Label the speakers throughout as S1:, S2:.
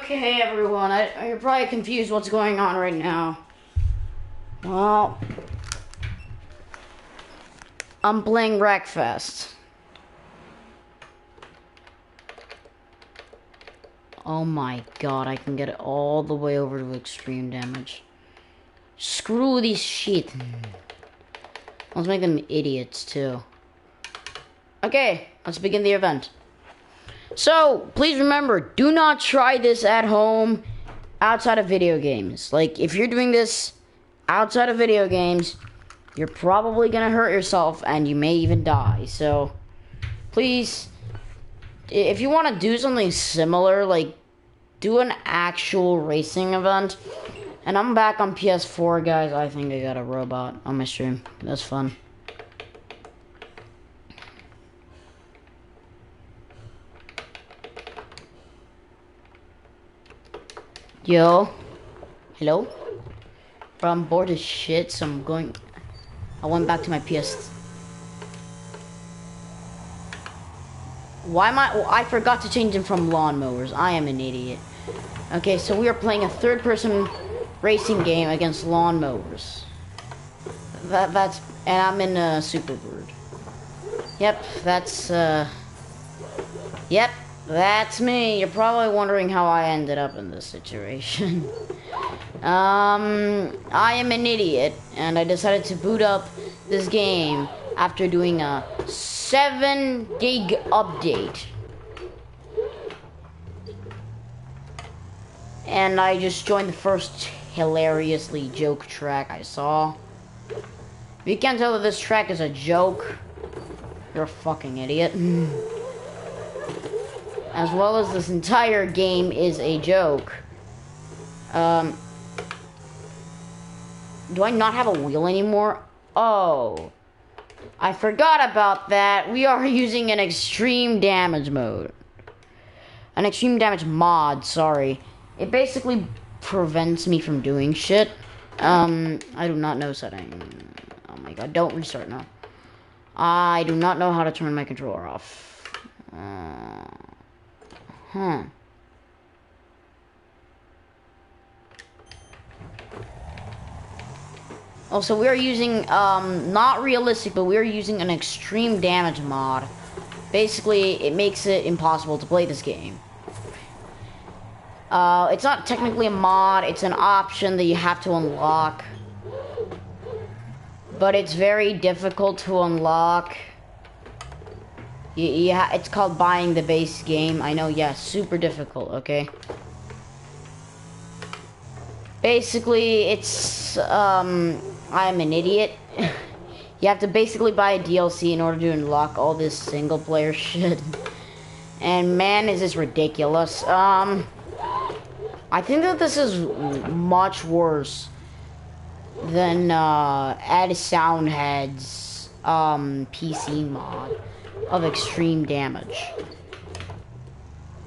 S1: Okay, everyone, you're probably confused what's going on right now. Well, I'm playing Wreckfest. Oh my god, I can get it all the way over to extreme damage. Screw this shit. Let's make them idiots, too. Okay, let's begin the event. So, please remember, do not try this at home outside of video games. Like, if you're doing this outside of video games, you're probably gonna hurt yourself and you may even die. So, please, if you want to do something similar, like, do an actual racing event. And I'm back on PS4, guys. I think I got a robot on my stream. That's fun. Yo. Hello? Bro, I'm bored as shit, so I went back to my PS. Why am I forgot to change them from lawnmowers. I am an idiot. Okay, so we are playing a third-person racing game against lawnmowers. And I'm in Superbird. Yep, that's me. You're probably wondering how I ended up in this situation. I am an idiot, and I decided to boot up this game after doing a 7 gig update. And I just joined the first hilariously joke track I saw. If you can't tell that this track is a joke, you're a fucking idiot. As well as this entire game is a joke. Do I not have a wheel anymore? Oh. I forgot about that. We are using an extreme damage mode. An extreme damage mod, sorry. It basically prevents me from doing shit. I do not know setting. Oh my god, don't restart now. I do not know how to turn my controller off. Also, we are using, not realistic, but we are using an extreme damage mod. Basically, it makes it impossible to play this game. It's not technically a mod, it's an option that you have to unlock. But it's very difficult to unlock. It's called buying the base game. I know, yeah, super difficult, okay? Basically, it's, I'm an idiot. You have to basically buy a DLC in order to unlock all this single player shit. And man, is this ridiculous. I think that this is much worse than Ed Soundhead's PC mod of extreme damage.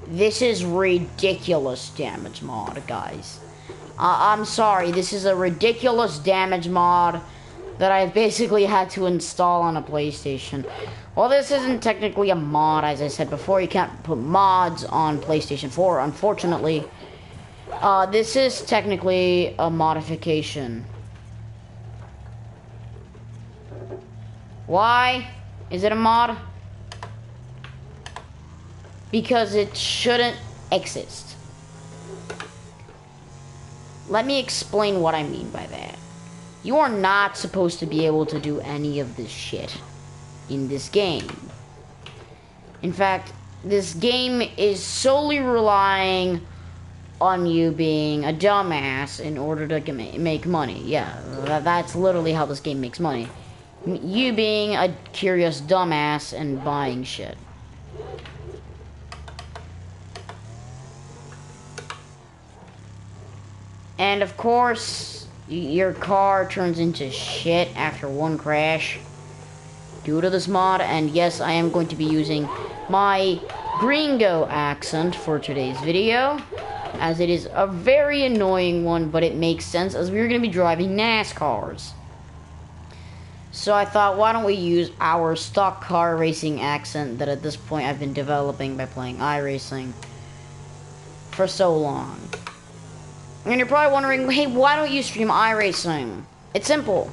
S1: This is ridiculous damage mod, guys. I'm sorry, this is a ridiculous damage mod that I basically had to install on a PlayStation. Well, this isn't technically a mod, as I said before. You can't put mods on PlayStation 4, unfortunately. This is technically a modification. Why is it a mod? Because it shouldn't exist. Let me explain what I mean by that. You are not supposed to be able to do any of this shit in this game. In fact, this game is solely relying on you being a dumbass in order to make money. Yeah, that's literally how this game makes money. You being a curious dumbass and buying shit. And of course, your car turns into shit after one crash due to this mod. And yes, I am going to be using my gringo accent for today's video, as it is a very annoying one, but it makes sense as we're going to be driving NASCARs. So I thought, why don't we use our stock car racing accent that at this point I've been developing by playing iRacing for so long. And you're probably wondering, hey, why don't you stream iRacing? It's simple.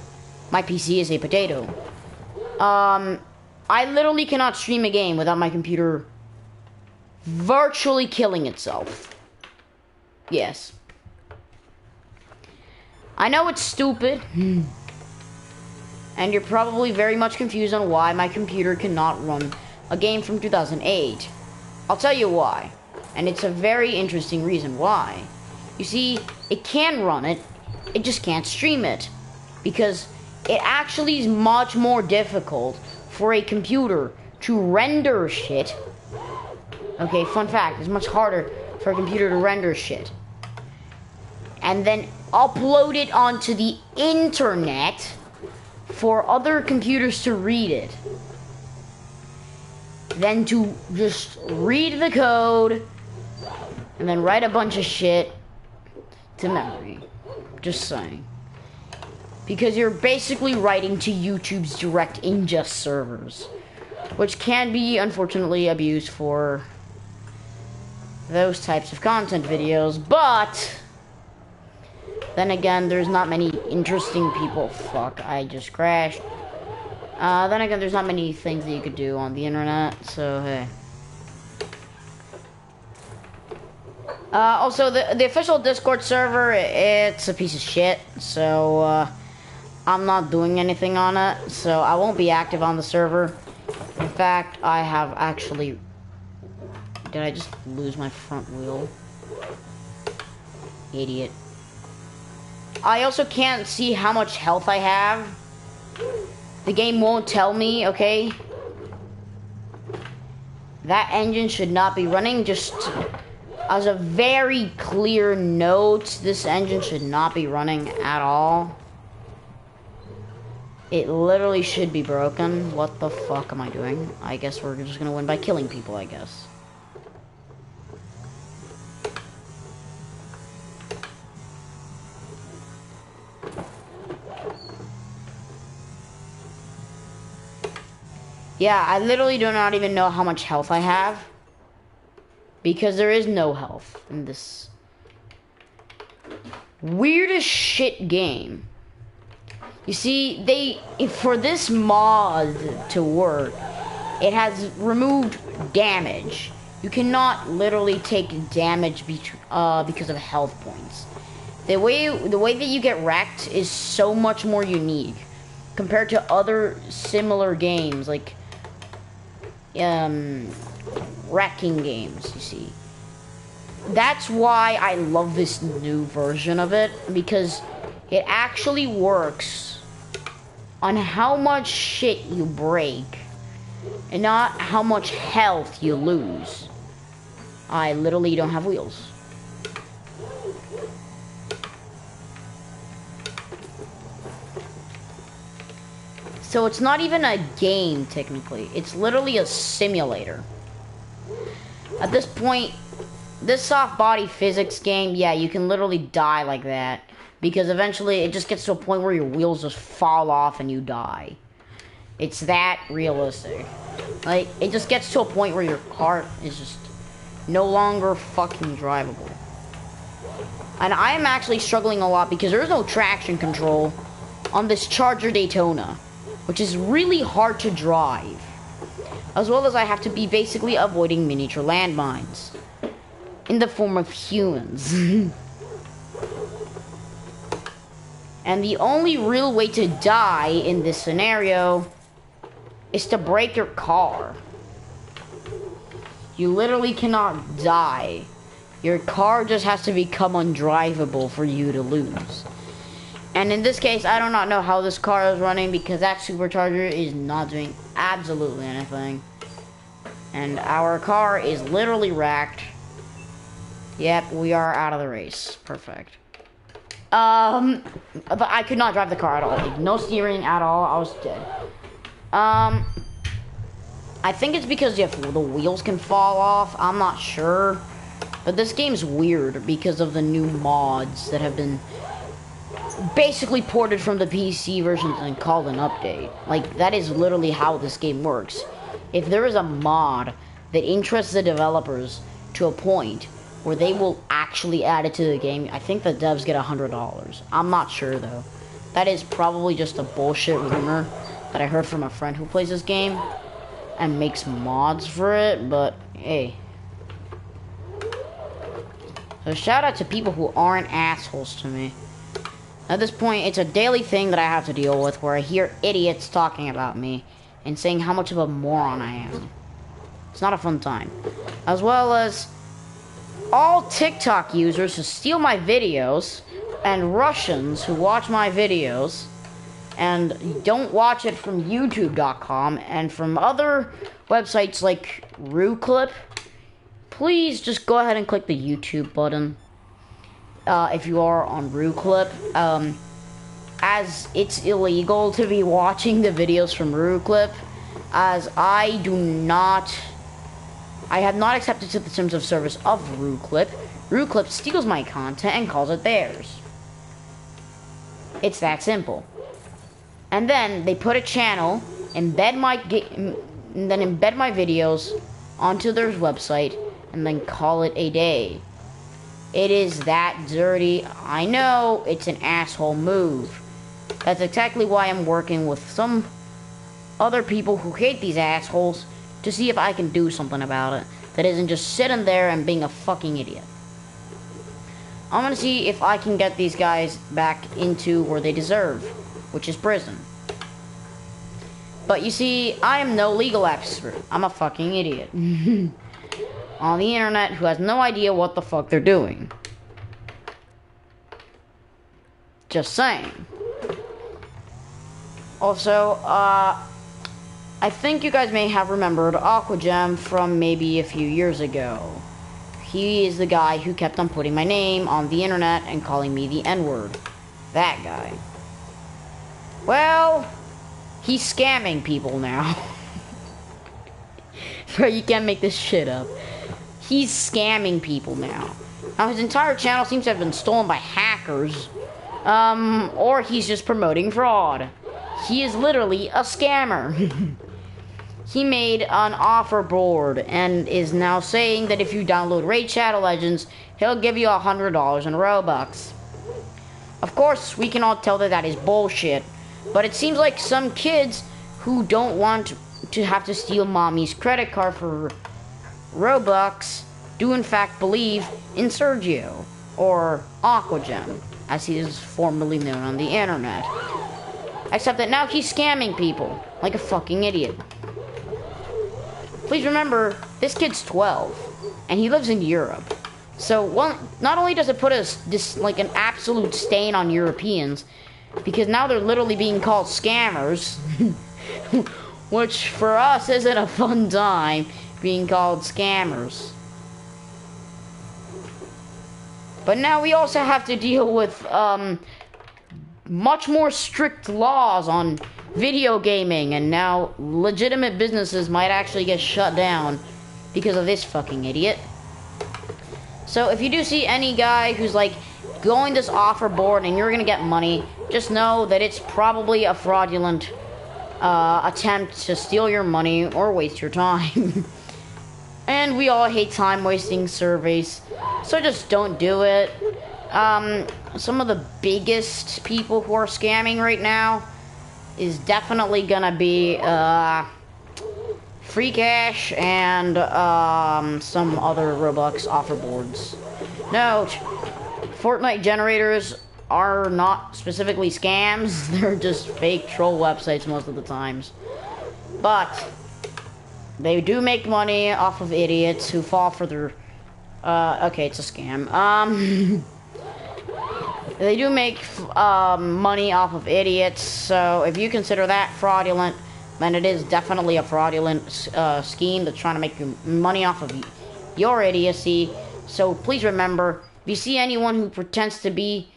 S1: My PC is a potato. I literally cannot stream a game without my computer virtually killing itself. Yes. I know it's stupid. And you're probably very much confused on why my computer cannot run a game from 2008. I'll tell you why. And it's a very interesting reason why. You see, it can run it, it just can't stream it. Because it actually is much more difficult for a computer to render shit. Okay, fun fact, it's much harder for a computer to render shit. And then upload it onto the internet for other computers to read it. Then to just read the code and then write a bunch of shit to memory. Just saying. Because you're basically writing to YouTube's direct ingest servers, which can be unfortunately abused for those types of content videos, but then again, there's not many interesting people. Fuck, I just crashed. Then again, there's not many things that you could do on the internet, so hey. Also, the official Discord server, it's a piece of shit, so I'm not doing anything on it, so I won't be active on the server. In fact, I have actually... Did I just lose my front wheel? Idiot. I also can't see how much health I have. The game won't tell me, okay? That engine should not be running. Just as a very clear note, this engine should not be running at all. It literally should be broken. What the fuck am I doing? I guess we're just gonna win by killing people, I guess. Yeah, I literally do not even know how much health I have. Because there is no health in this weirdest shit game. You see, for this mod to work, it has removed damage. You cannot literally take damage because of health points. The way that you get wrecked is so much more unique compared to other similar games, like wrecking games, you see. That's why I love this new version of it, because it actually works on how much shit you break and not how much health you lose. I literally don't have wheels. So it's not even a game, technically. It's literally a simulator. At this point, this soft body physics game, yeah, you can literally die like that. Because eventually it just gets to a point where your wheels just fall off and you die. It's that realistic. Like, it just gets to a point where your car is just no longer fucking drivable. And I am actually struggling a lot because there's no traction control on this Charger Daytona, which is really hard to drive. As well as I have to be basically avoiding miniature landmines in the form of humans. And the only real way to die in this scenario is to break your car. You literally cannot die. Your car just has to become undrivable for you to lose. And in this case, I do not know how this car is running because that supercharger is not doing absolutely anything. And our car is literally wrecked. Yep, we are out of the race. Perfect. But I could not drive the car at all. Like, no steering at all. I was dead. I think it's because the wheels can fall off. I'm not sure. But this game's weird because of the new mods that have been basically ported from the PC versions and called an update. Like, that is literally how this game works. If there is a mod that interests the developers to a point, where they will actually add it to the game. I think the devs get $100. I'm not sure though. That is probably just a bullshit rumor that I heard from a friend who plays this game and makes mods for it, but hey. So shout out to people who aren't assholes to me. At this point, it's a daily thing that I have to deal with where I hear idiots talking about me and saying how much of a moron I am. It's not a fun time. As well as all TikTok users who steal my videos and Russians who watch my videos and don't watch it from YouTube.com and from other websites like RuClip. Please just go ahead and click the YouTube button if you are on RuClip. As it's illegal to be watching the videos from RuClip, as I have not accepted to the terms of service of RuClip. RuClip steals my content and calls it theirs. It's that simple. And then they put a channel, embed my videos onto their website, and then call it a day. It is that dirty. I know it's an asshole move. That's exactly why I'm working with some other people who hate these assholes to see if I can do something about it that isn't just sitting there and being a fucking idiot. I'm gonna see if I can get these guys back into where they deserve, which is prison. But you see, I am no legal expert. I'm a fucking idiot on the internet who has no idea what the fuck they're doing. Just saying. Also, I think you guys may have remembered Aquagem from maybe a few years ago. He is the guy who kept on putting my name on the internet and calling me the N-word. That guy. Well, he's scamming people now. Bro, you can't make this shit up. He's scamming people now. Now, his entire channel seems to have been stolen by hackers. Or he's just promoting fraud. He is literally a scammer. He made an offer board and is now saying that if you download Raid Shadow Legends, he'll give you $100 in Robux. Of course, we can all tell that that is bullshit, but it seems like some kids who don't want to have to steal mommy's credit card for Robux do in fact believe in Sergio, or Aquagem, as he is formerly known on the internet. Except that now he's scamming people like a fucking idiot. Please remember, this kid's 12, and he lives in Europe. So, not only does it put like an absolute stain on Europeans, because now they're literally being called scammers, which for us isn't a fun time, being called scammers. But now we also have to deal with, much more strict laws on video gaming, and now legitimate businesses might actually get shut down because of this fucking idiot. So if you do see any guy who's like going this offer board and you're gonna get money, just know that it's probably a fraudulent attempt to steal your money or waste your time. And we all hate time wasting surveys, so just don't do it. Some of the biggest people who are scamming right now is definitely gonna be Free Cash and some other Roblox offer boards. Note, Fortnite generators are not specifically scams, they're just fake troll websites most of the times. But they do make money off of idiots who fall for their okay, it's a scam. They do make money off of idiots, so if you consider that fraudulent, then it is definitely a fraudulent scheme that's trying to make money off of your idiocy. So please remember, if you see anyone who pretends to be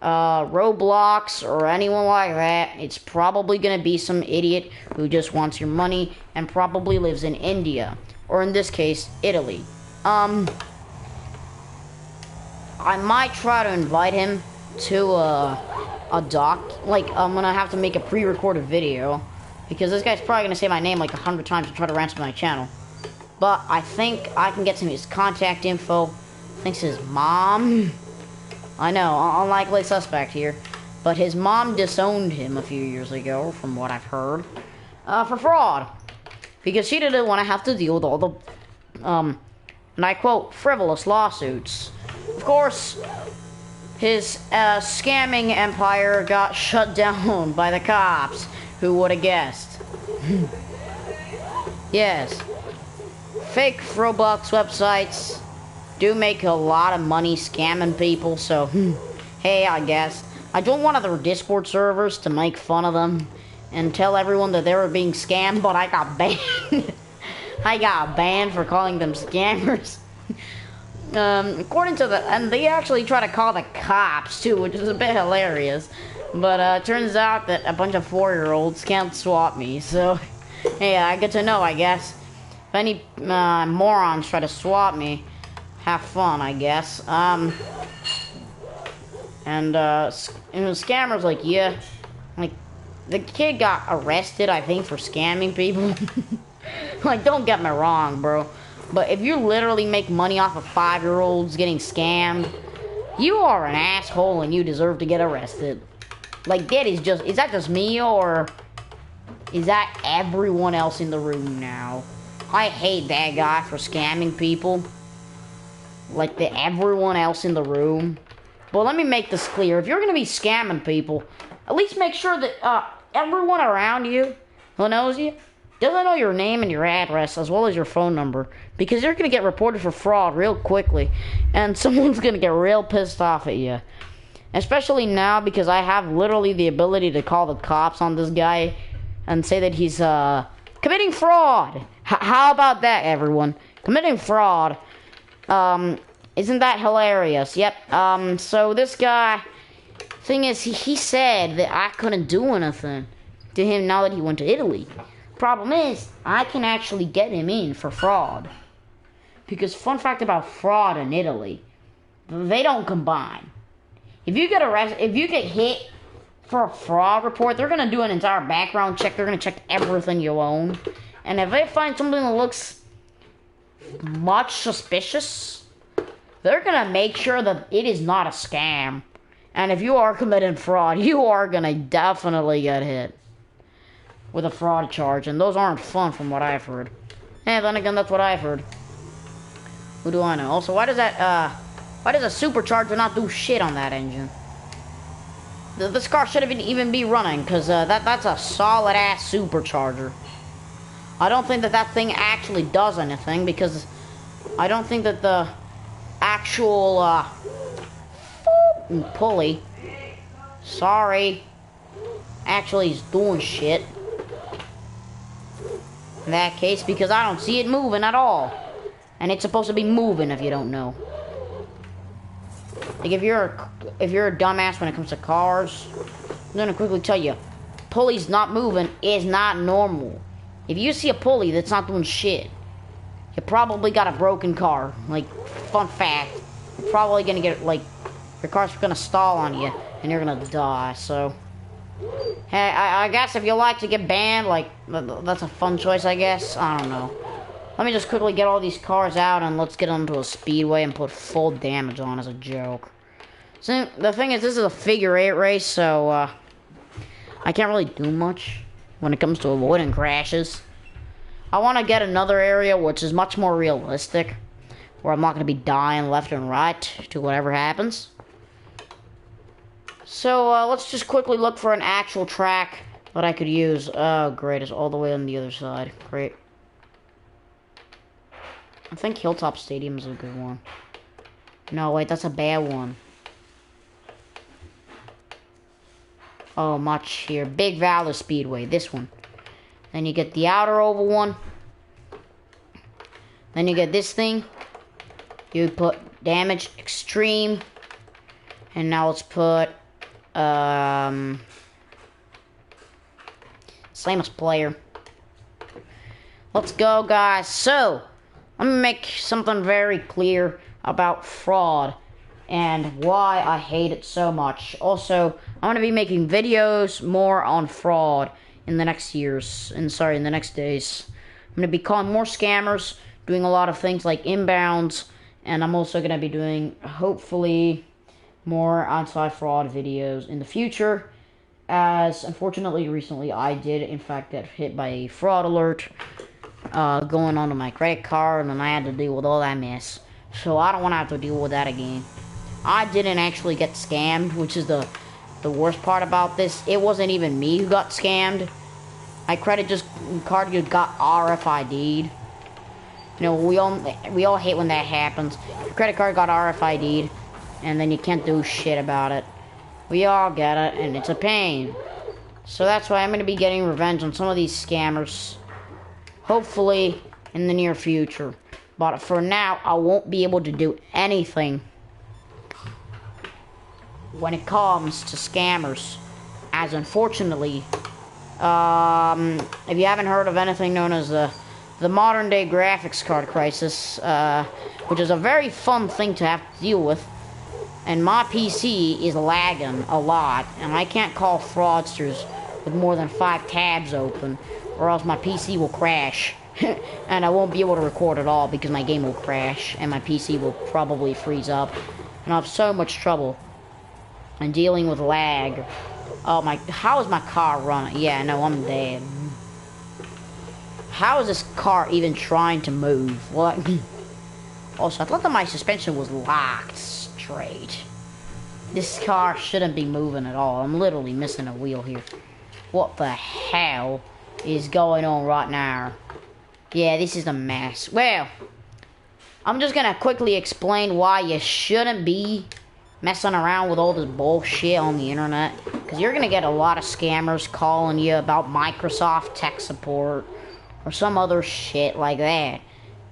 S1: Roblox or anyone like that, it's probably going to be some idiot who just wants your money and probably lives in India, or in this case, Italy. I might try to invite him to a doc. Like, I'm gonna have to make a pre-recorded video because this guy's probably gonna say my name like 100 times to try to ransom my channel. But I think I can get some of his contact info, thinks his mom... I know, unlikely suspect here. But his mom disowned him a few years ago, from what I've heard, for fraud. Because she didn't want to have to deal with all the, and I quote, frivolous lawsuits. Of course, his scamming empire got shut down by the cops. Who would have guessed? Yes. Fake Roblox websites do make a lot of money scamming people, so, hey, I guess. I joined one of their Discord servers to make fun of them and tell everyone that they were being scammed, but I got banned. I got banned for calling them scammers. According to and they actually try to call the cops too, which is a bit hilarious. But turns out that a bunch of 4-year-olds can't swap me, so hey, I get to know, I guess. If any morons try to swap me, have fun, I guess. And scammers like, yeah, like, the kid got arrested, I think, for scamming people. Like, don't get me wrong, bro. But if you literally make money off of 5-year-olds getting scammed, you are an asshole and you deserve to get arrested. Like, that is that just me, or is that everyone else in the room now? I hate that guy for scamming people. Like, everyone else in the room. But let me make this clear. If you're going to be scamming people, at least make sure that everyone around you who knows you doesn't know your name and your address as well as your phone number. Because you're going to get reported for fraud real quickly. And someone's going to get real pissed off at you. Especially now, because I have literally the ability to call the cops on this guy and say that he's committing fraud. How about that, everyone? Committing fraud. Isn't that hilarious? Yep. So this guy, thing is, he said that I couldn't do anything to him now that he went to Italy. Problem is, I can actually get him in for fraud. Because fun fact about fraud in Italy, they don't combine. If you get arrested, if you get hit for a fraud report, they're gonna do an entire background check. They're gonna check everything you own, and if they find something that looks much suspicious, they're gonna make sure that it is not a scam. And if you are committing fraud, you are gonna definitely get hit with a fraud charge, and those aren't fun from what I've heard. And then again, that's what I've heard. Who do I know? Also, why does a supercharger not do shit on that engine? This car shouldn't even be running, because that's a solid-ass supercharger. I don't think that thing actually does anything, because I don't think that the actual pulley, sorry, actually is doing shit. In that case, because I don't see it moving at all. And it's supposed to be moving, if you don't know. Like, if you're a dumbass when it comes to cars, I'm gonna quickly tell you, pulley's not moving is not normal. If you see a pulley that's not doing shit, you probably got a broken car. Like, fun fact, you're probably gonna get, like, your car's gonna stall on you, and you're gonna die, so. Hey, I guess if you like to get banned, like, that's a fun choice, I guess. I don't know. Let me just quickly get all these cars out, and let's get onto a speedway and put full damage on as a joke. So, the thing is, this is a figure-8 race, so, I can't really do much when it comes to avoiding crashes. I want to get another area which is much more realistic, where I'm not going to be dying left and right to whatever happens. So, let's just quickly look for an actual track that I could use. Oh, great, it's all the way on the other side. Great. I think Hilltop Stadium is a good one. No, wait, that's a bad one. Oh, much here. Big Valor Speedway, this one. Then you get the outer oval one. Then you get this thing. You put damage extreme. And now let's put same as player. Let's go, guys. So, let me make something very clear about fraud and why I hate it so much. Also, I'm going to be making videos more on fraud in the next years, in the next days. I'm going to be calling more scammers, doing a lot of things like inbounds, And I'm also going to be doing, hopefully, more anti-fraud videos in the future. As, unfortunately, recently I did, in fact, get hit by a fraud alert going onto my credit card, and I had to deal with all that mess. So I don't want to have to deal with that again. I didn't actually get scammed, which is the worst part about this. It wasn't even me who got scammed. My credit card just got RFID'd. You know, we all hate when that happens. Your credit card got RFID'd, and then you can't do shit about it. We all get it, and it's a pain. So that's why I'm going to be getting revenge on some of these scammers. Hopefully, in the near future. But for now, I won't be able to do anything when it comes to scammers. As unfortunately, if you haven't heard of anything known as the modern day graphics card crisis, which is a very fun thing to have to deal with, and my PC is lagging a lot, and I can't call fraudsters with more than 5 tabs open, or else my PC will crash, and I won't be able to record at all because my game will crash, and my PC will probably freeze up, and I'll have so much trouble in dealing with lag. Oh my, how is my car running? Yeah, no, I'm dead. How is this car even trying to move? What? Also, I thought that my suspension was locked straight. This car shouldn't be moving at all. I'm literally missing a wheel here. What the hell is going on right now? Yeah, this is a mess. Well, I'm just gonna quickly explain why you shouldn't be messing around with all this bullshit on the internet. Because you're gonna get a lot of scammers calling you about Microsoft tech support or some other shit like that.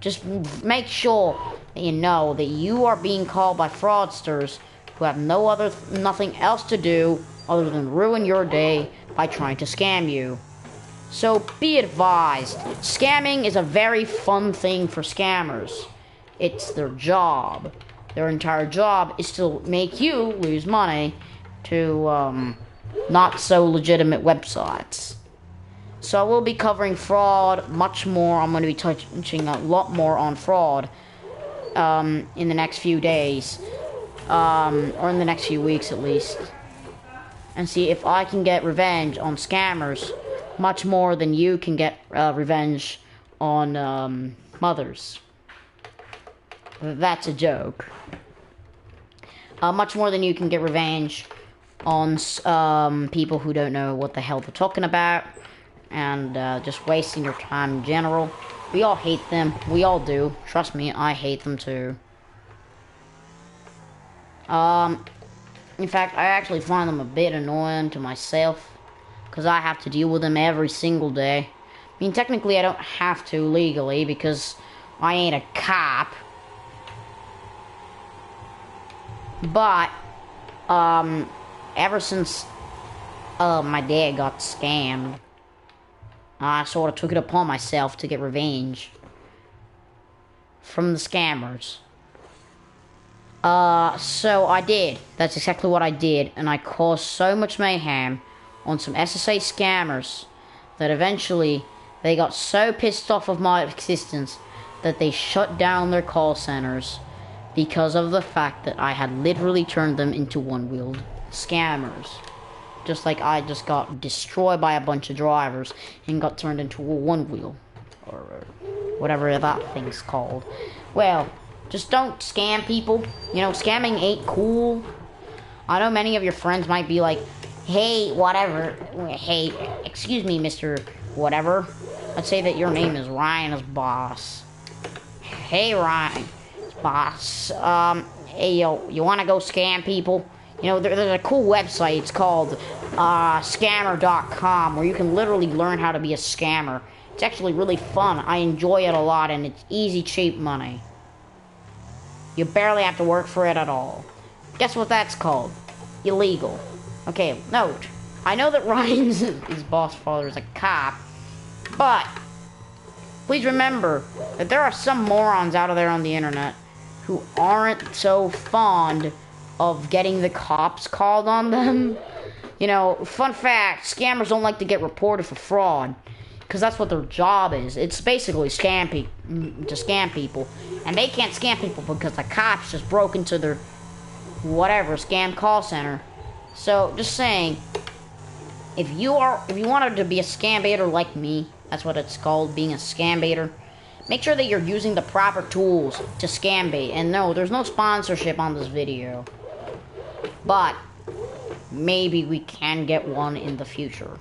S1: Just make sure that you know that you are being called by fraudsters who have nothing else to do other than ruin your day by trying to scam you. So be advised, scamming is a very fun thing for scammers. It's their job. Their entire job is to make you lose money to not so legitimate websites. So I will be covering fraud much more. I'm going to be touching a lot more on fraud in the next few days. Or in the next few weeks at least. And see if I can get revenge on scammers much more than you can get revenge on mothers. That's a joke. Much more than you can get revenge on people who don't know what the hell they're talking about. And just wasting your time in general. We all hate them. We all do. Trust me, I hate them too. In fact, I actually find them a bit annoying to myself. Because I have to deal with them every single day. I mean, technically I don't have to legally because I ain't a cop. But, ever since my dad got scammed, I sort of took it upon myself to get revenge from the scammers. So I did. That's exactly what I did. And I caused so much mayhem on some SSA scammers that eventually they got so pissed off of my existence that they shut down their call centers because of the fact that I had literally turned them into one-wheeled scammers. Just like I just got destroyed by a bunch of drivers and got turned into a one-wheel. Or whatever that thing's called. Well, just don't scam people. You know, scamming ain't cool. I know many of your friends might be like, hey, whatever. Hey, excuse me, Mr. Whatever. Let's say that your name is Ryan's boss. Hey, Ryan. Boss. Hey, yo, you want to go scam people? You know, there's a cool website. It's called scammer.com, where you can literally learn how to be a scammer. It's actually really fun. I enjoy it a lot, and it's easy, cheap money. You barely have to work for it at all. Guess what that's called? Illegal. Okay, note. I know that Ryan's his boss father is a cop, but please remember that there are some morons out there on the internet who aren't so fond of getting the cops called on them. You know, fun fact, scammers don't like to get reported for fraud. because that's what their job is. It's basically to scam people, and they can't scam people because the cops just broke into their whatever scam call center. So just saying, if you wanted to be a scam baiter like me, that's what it's called, being a scam baiter. Make sure that you're using the proper tools to scam bait. And no, there's no sponsorship on this video, but maybe we can get one in the future.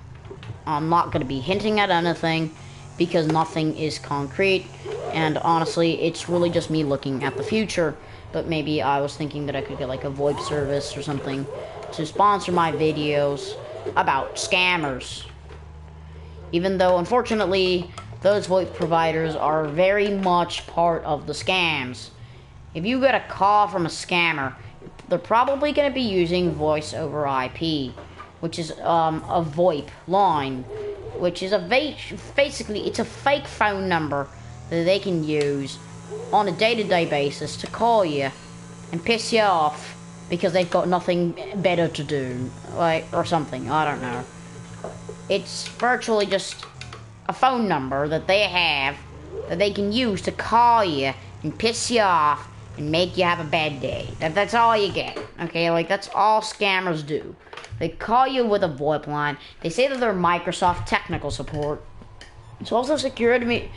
S1: I'm not going to be hinting at anything because nothing is concrete, and honestly, it's really just me looking at the future. But maybe I was thinking that I could get like a VoIP service or something to sponsor my videos about scammers. Even though, unfortunately, those VoIP providers are very much part of the scams. If you get a call from a scammer, they're probably going to be using voice over IP, which is a VoIP line, which is basically it's a fake phone number that they can use on a day-to-day basis to call you and piss you off because they've got nothing better to do, like, or something. I don't know. It's virtually just a phone number that they have that they can use to call you and piss you off and make you have a bad day. That's all you get. Okay, like that's all scammers do. They call you with a VoIP line. They say that they're Microsoft technical support. It's also security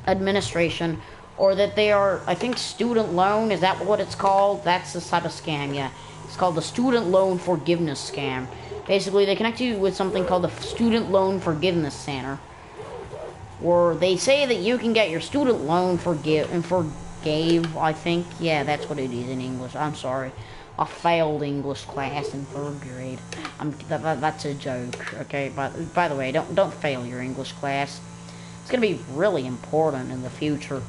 S1: administration, or that they are, I think, student loan. Is that what it's called? That's the type of scam, yeah. It's called the student loan forgiveness scam. Basically, they connect you with something called the Student Loan Forgiveness Center, where they say that you can get your student loan forgave, I think. Yeah, that's what it is in English. I'm sorry. I failed English class in 3rd grade. That's a joke, okay? But by the way, don't fail your English class. It's gonna be really important in the future.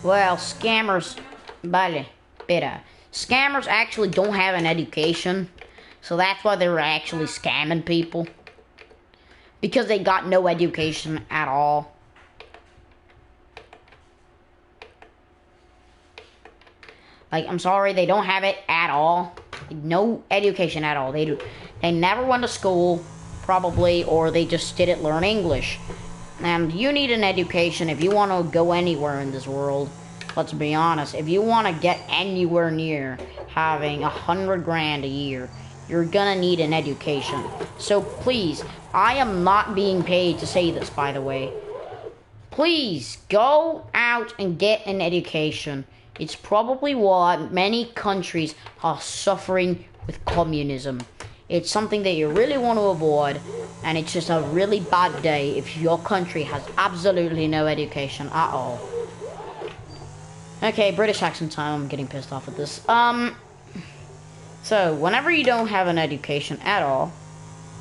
S1: Well, scammers, scammers actually don't have an education, so that's why they're actually scamming people, because they got no education at all. Like, I'm sorry, they don't have it at all. No education at all. They never went to school, probably, or they just didn't learn English. And you need an education if you want to go anywhere in this world. Let's be honest. If you want to get anywhere near having 100 grand a year, you're gonna need an education. So please, I am not being paid to say this, by the way. Please, go out and get an education. It's probably why many countries are suffering with communism. It's something that you really want to avoid, and it's just a really bad day if your country has absolutely no education at all. Okay, British accent time. I'm getting pissed off at this. So, whenever you don't have an education at all,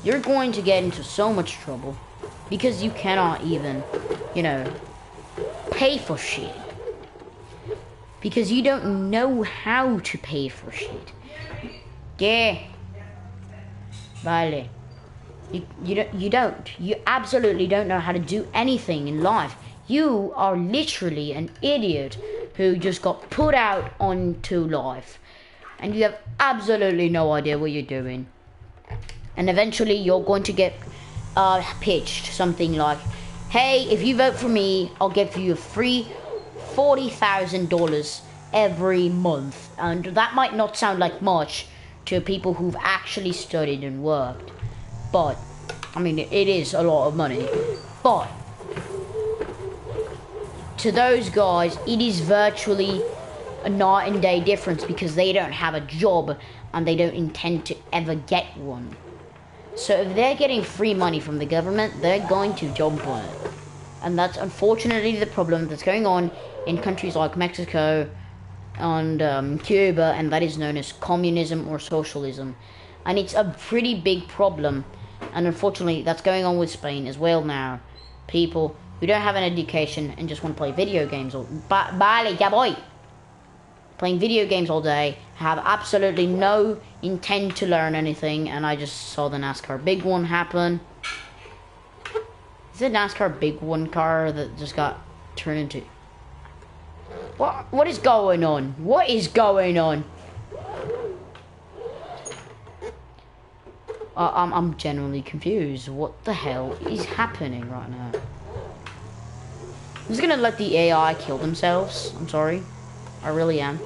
S1: you're going to get into so much trouble because you cannot even, pay for shit. Because you don't know how to pay for shit. Yeah. Vale. You absolutely don't know how to do anything in life. You are literally an idiot who just got put out onto life. And you have absolutely no idea what you're doing. And eventually you're going to get pitched something like, hey, if you vote for me, I'll give you a free $40,000 every month. And that might not sound like much to people who've actually studied and worked, but I mean it is a lot of money. But to those guys, it is virtually a night and day difference because they don't have a job and they don't intend to ever get one. So if they're getting free money from the government, they're going to jump on it. And that's unfortunately the problem that's going on in countries like Mexico and Cuba, and that is known as communism or socialism. And it's a pretty big problem, and unfortunately that's going on with Spain as well now. People who don't have an education and just want to play video games all playing video games all day, have absolutely no intent to learn anything. And I just saw the NASCAR Big One happen. Is it NASCAR Big One car that just got turned into... What is going on? What is going on? I'm genuinely confused. What the hell is happening right now? I'm just gonna let the AI kill themselves. I'm sorry. I really am.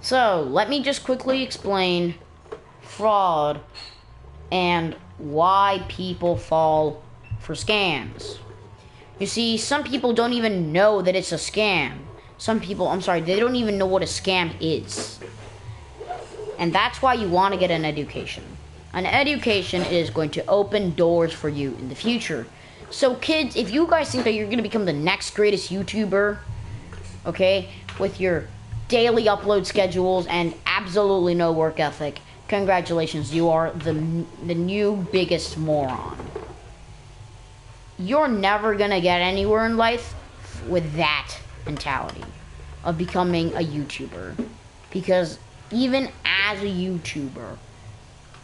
S1: So, let me just quickly explain fraud and why people fall for scams. You see, some people don't even know that it's a scam. Some people, I'm sorry, they don't even know what a scam is. And that's why you want to get an education. An education is going to open doors for you in the future. So kids, if you guys think that you're going to become the next greatest YouTuber, okay, with your daily upload schedules and absolutely no work ethic, congratulations, you are the new biggest moron. You're never going to get anywhere in life with that mentality of becoming a YouTuber. Because even as a YouTuber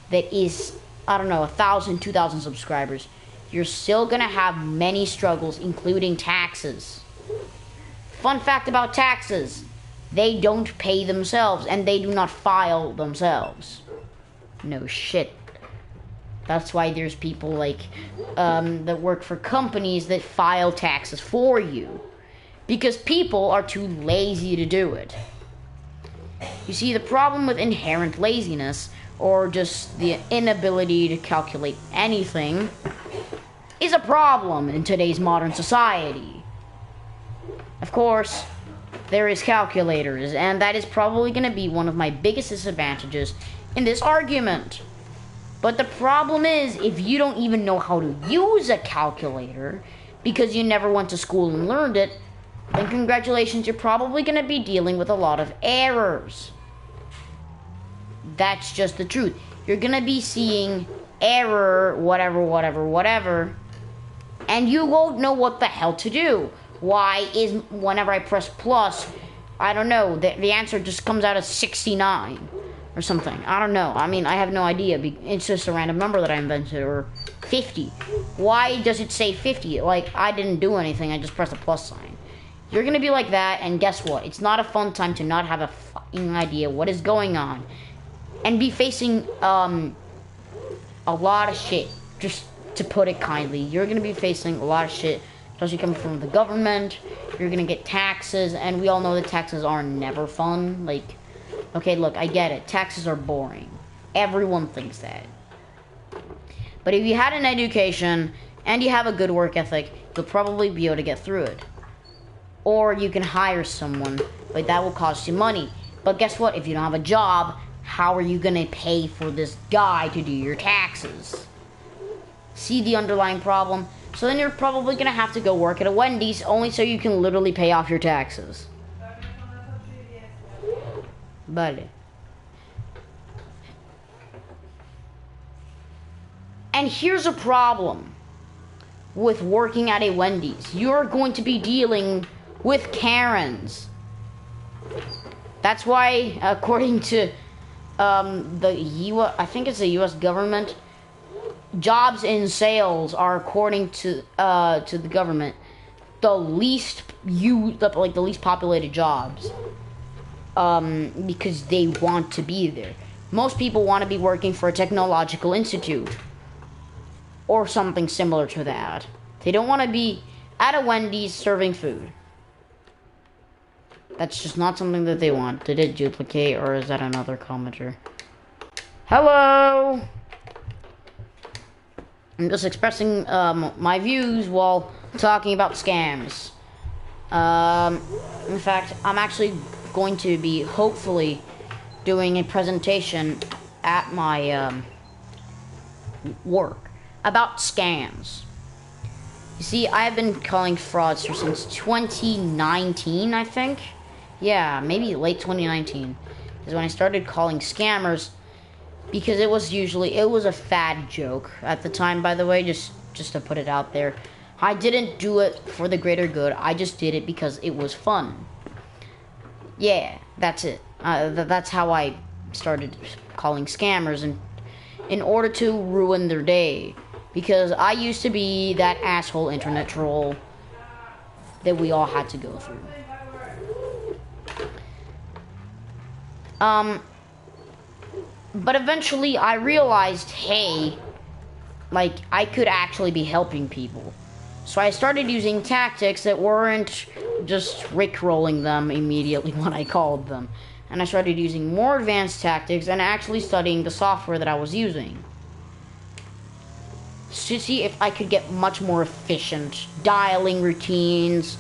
S1: that is, I don't know, 1,000, 2,000 subscribers, you're still gonna have many struggles, including taxes. Fun fact about taxes, they don't pay themselves and they do not file themselves. No shit. That's why there's people like that work for companies that file taxes for you. Because people are too lazy to do it. You see, the problem with inherent laziness, or just the inability to calculate anything, is a problem in today's modern society. Of course, there is calculators, and that is probably going to be one of my biggest disadvantages in this argument. But the problem is, if you don't even know how to use a calculator, because you never went to school and learned it, then congratulations, you're probably going to be dealing with a lot of errors. That's just the truth. You're going to be seeing error, whatever, and you won't know what the hell to do. Why is, whenever I press plus, I don't know, the answer just comes out as 69 or something. I don't know. I mean, I have no idea. It's just a random number that I invented, or 50. Why does it say 50? Like, I didn't do anything. I just pressed a plus sign. You're going to be like that, and guess what? It's not a fun time to not have a fucking idea what is going on. And be facing, a lot of shit. Just to put it kindly. You're going to be facing a lot of shit, especially coming from the government. You're going to get taxes, and we all know that taxes are never fun. Like, okay, look, I get it. Taxes are boring. Everyone thinks that. But if you had an education, and you have a good work ethic, you'll probably be able to get through it. Or you can hire someone, but that will cost you money. But guess what? If you don't have a job, how are you going to pay for this guy to do your taxes? See the underlying problem? So then you're probably going to have to go work at a Wendy's, only so you can literally pay off your taxes. Vale. And here's a problem with working at a Wendy's. You're going to be dealing with Karens. That's why, according to the U.S., I think it's the U.S. government, jobs in sales are, according to the government, the least populated jobs. Because they want to be there. Most people want to be working for a technological institute or something similar to that. They don't want to be at a Wendy's serving food. That's just not something that they want. Did it duplicate, or is that another commenter? Hello! I'm just expressing my views while talking about scams. In fact, I'm actually going to be, hopefully, doing a presentation at my work about scams. You see, I've been calling fraudsters since 2019, I think. Yeah, maybe late 2019 is when I started calling scammers, because it was a fad joke at the time, by the way, just to put it out there. I didn't do it for the greater good. I just did it because it was fun. Yeah, that's it. That's how I started calling scammers, and in order to ruin their day. Because I used to be that asshole internet troll that we all had to go through. But eventually I realized, hey, like, I could actually be helping people. So I started using tactics that weren't just rickrolling them immediately when I called them. And I started using more advanced tactics and actually studying the software that I was using, to see if I could get much more efficient dialing routines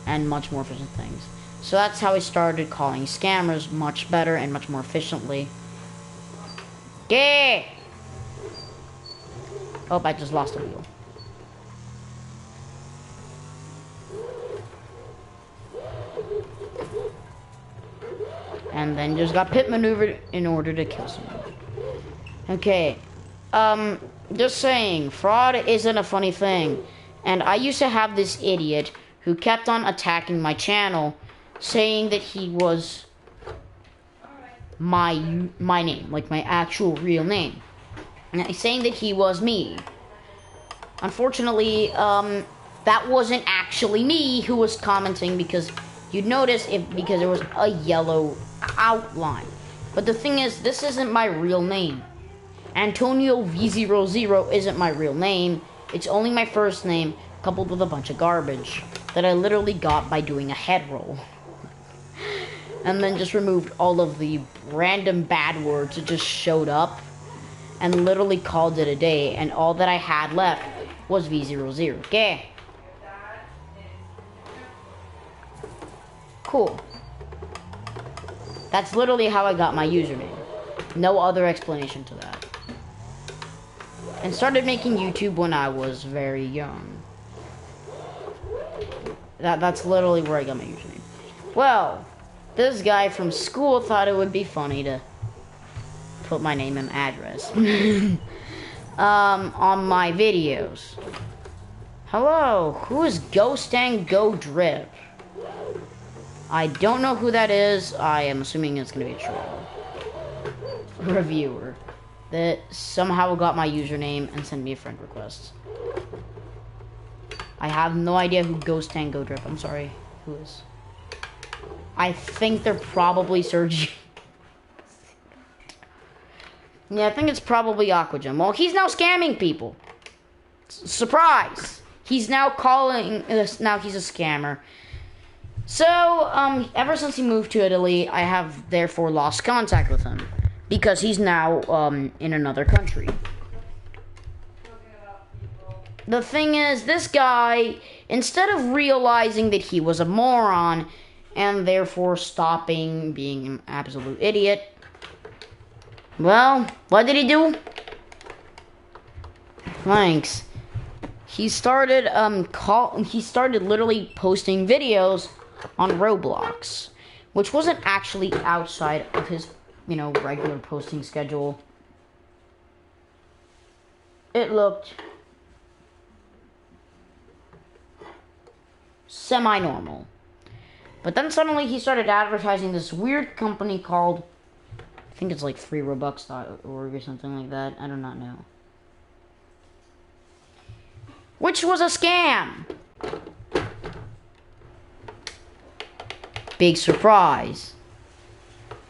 S1: and much more efficient things. So that's how I started calling scammers much better and much more efficiently. Yeah! Oh, I just lost a wheel. And then just got pit maneuvered in order to kill someone. Okay. Just saying, fraud isn't a funny thing. And I used to have this idiot who kept on attacking my channel, saying that he was my name, like my actual real name. And saying that he was me. Unfortunately, that wasn't actually me who was commenting, because you'd notice because there was a yellow outline. But the thing is, this isn't my real name. Antonio V00 isn't my real name. It's only my first name coupled with a bunch of garbage that I literally got by doing a head roll. And then just removed all of the random bad words that just showed up and literally called it a day, and all that I had left was V00. Okay. Cool. That's literally how I got my username. No other explanation to that. And started making YouTube when I was very young. That's literally where I got my username. Well, this guy from school thought it would be funny to put my name and address on my videos. Hello, who is Ghost and Go Drip? I don't know who that is. I am assuming it's gonna be a troll reviewer that somehow got my username and sent me a friend request. I have no idea who Ghost and Go Drip. I'm sorry. Who is? I think they're probably searching. Yeah, I think it's probably Aquagem. Well, he's now scamming people. Surprise! He's now calling. Now he's a scammer. So, ever since he moved to Italy, I have therefore lost contact with him, because he's now in another country. The thing is, this guy, instead of realizing that he was a moron and therefore stopping being an absolute idiot, well, what did he do? Thanks. He started literally posting videos on Roblox, which wasn't actually outside of his, regular posting schedule. It looked semi-normal. But then suddenly he started advertising this weird company called, I think it's like freerobux.org or something like that. I do not know. Which was a scam. Big surprise.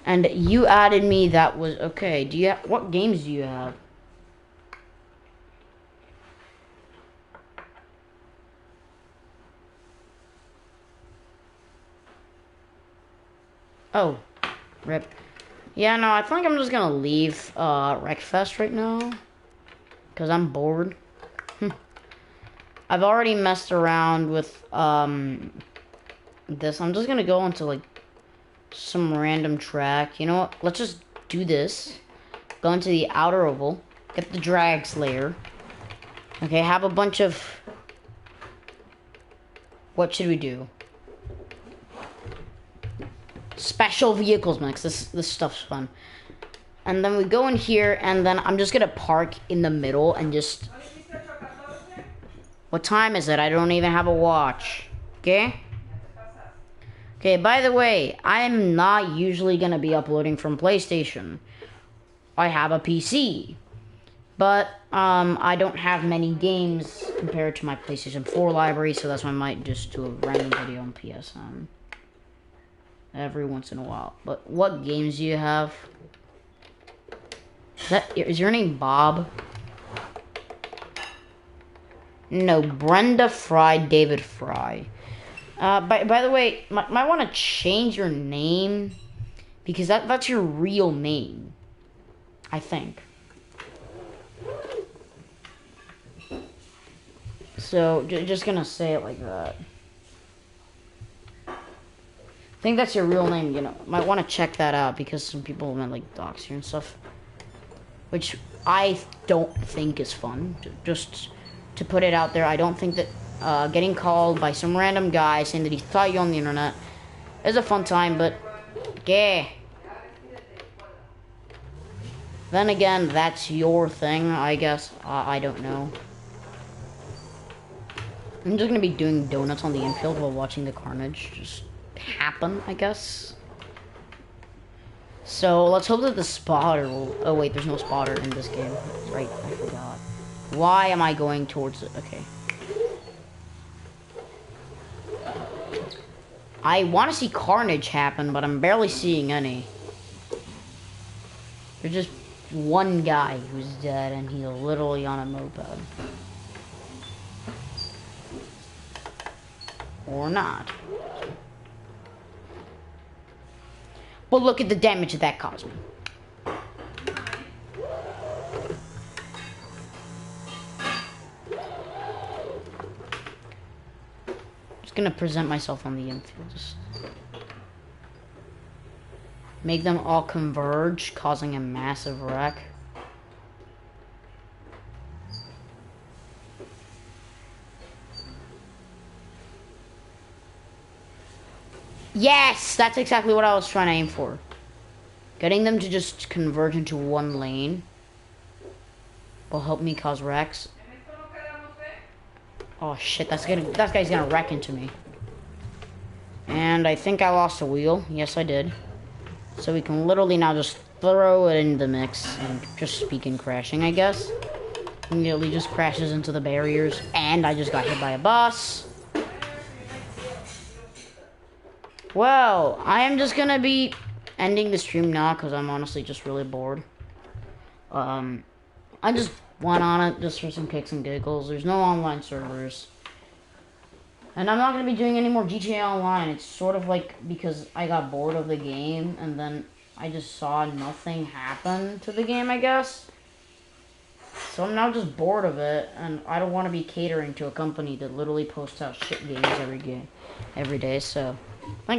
S1: And you added me. That was okay. What games do you have? Oh, rip. Yeah, no, I think I'm just gonna leave Wreckfest right now, because I'm bored. I've already messed around with this. I'm just gonna go into like some random track. You know what? Let's just do this. Go into the outer oval. Get the drag slayer. Okay, have a bunch of... What should we do? Special vehicles mix. This stuff's fun. And then we go in here, and then I'm just gonna park in the middle and just... What time is it? I don't even have a watch. Okay? Okay, by the way, I'm not usually gonna be uploading from PlayStation. I have a PC. But, I don't have many games compared to my PlayStation 4 library, so that's why I might just do a random video on PSN. every once in a while. But what games do you have? Is your name Bob? No, Brenda Fry, David Fry. By the way, might want to change your name because that's your real name, I think. So just gonna say it like that. I think that's your real name. You know, might want to check that out because some people might like dox you and stuff, which I don't think is fun. Just to put it out there, I don't think that getting called by some random guy saying that he thought you on the internet is a fun time, but yeah. Then again, that's your thing, I guess. I don't know. I'm just gonna be doing donuts on the infield while watching the carnage just happen, I guess. So let's hope that the spotter will. Oh wait, there's no spotter in this game. Right, I forgot. Why am I going towards it? Okay. I want to see carnage happen, but I'm barely seeing any. There's just one guy who's dead, and he's literally on a moped. Or not. But look at the damage that caused me. Just gonna present myself on the infield. Just make them all converge, causing a massive wreck. Yes! That's exactly what I was trying to aim for. Getting them to just converge into one lane will help me cause wrecks. Oh shit, that guy's gonna wreck into me. And I think I lost a wheel. Yes, I did. So we can literally now just throw it in the mix and just begin crashing, I guess. Immediately just crashes into the barriers. And I just got hit by a bus. Well, I am just gonna be ending the stream now because I'm honestly just really bored. I just went on it just for some kicks and giggles. There's no online servers. And I'm not going to be doing any more GTA Online. It's sort of like because I got bored of the game and then I just saw nothing happen to the game, I guess. So I'm now just bored of it, and I don't want to be catering to a company that literally posts out shit games every day. So, thank